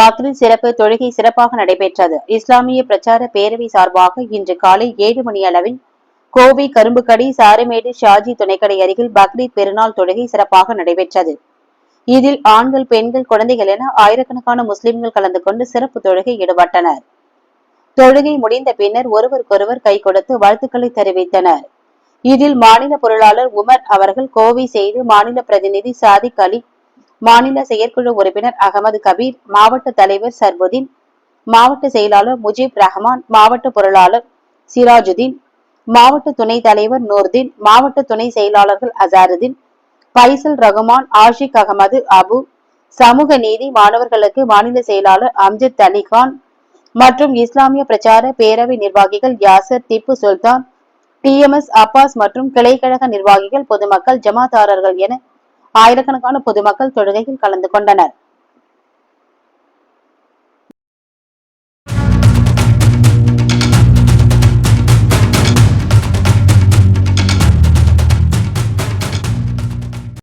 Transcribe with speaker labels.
Speaker 1: பக்ரீத் சிறப்பு தொழுகை சிறப்பாக நடைபெற்றது. இஸ்லாமிய பிரச்சார பேரவை சார்பாக இன்று காலை 7 மணி அளவில் கோவை கரும்புக்கடை சாரமேடு ஷாஜி துணைக்கடை அருகில் பக்ரீத் பெருநாள் தொழுகை சிறப்பாக நடைபெற்றது. இதில் ஆண்கள், பெண்கள், குழந்தைகள் என ஆயிரக்கணக்கான முஸ்லிம்கள் கலந்து கொண்டு சிறப்பு தொழுகை ஈடுபட்டனர். தொழுகை முடிந்த பின்னர் ஒருவருக்கொருவர் கை கொடுத்து வாழ்த்துக்களை தெரிவித்தனர். இதில் மாநில பொருளாளர் உமர் அவர்கள் கோவை செய்து, மாநில பிரதிநிதி சாதிக் அலி, மாநில செயற்குழு உறுப்பினர் அகமது கபீர், மாவட்ட தலைவர் சர்புதீன், மாவட்ட செயலாளர் முஜீப் ரஹ்மான், மாவட்ட பொருளாளர் சிராஜுதீன், மாவட்ட துணைத் தலைவர் நூர்தீன், மாவட்ட துணை செயலாளர்கள் அசாருதீன், பைசல் ரகுமான், ஆஷிக் அகமது அபு, சமூக நீதி மாணவர்களுக்கு மாநில செயலாளர் அம்ஜத் அலிகான் மற்றும் இஸ்லாமிய பிரச்சார பேரவை நிர்வாகிகள் யாசர், திப்பு சுல்தான், டிஎம்எஸ் அப்பாஸ் மற்றும் கிளைக்கழக நிர்வாகிகள், பொதுமக்கள், ஜமாத்தாரர்கள் என ஆயிரக்கணக்கான பொதுமக்கள் தொழுகையில் கலந்து கொண்டனர்.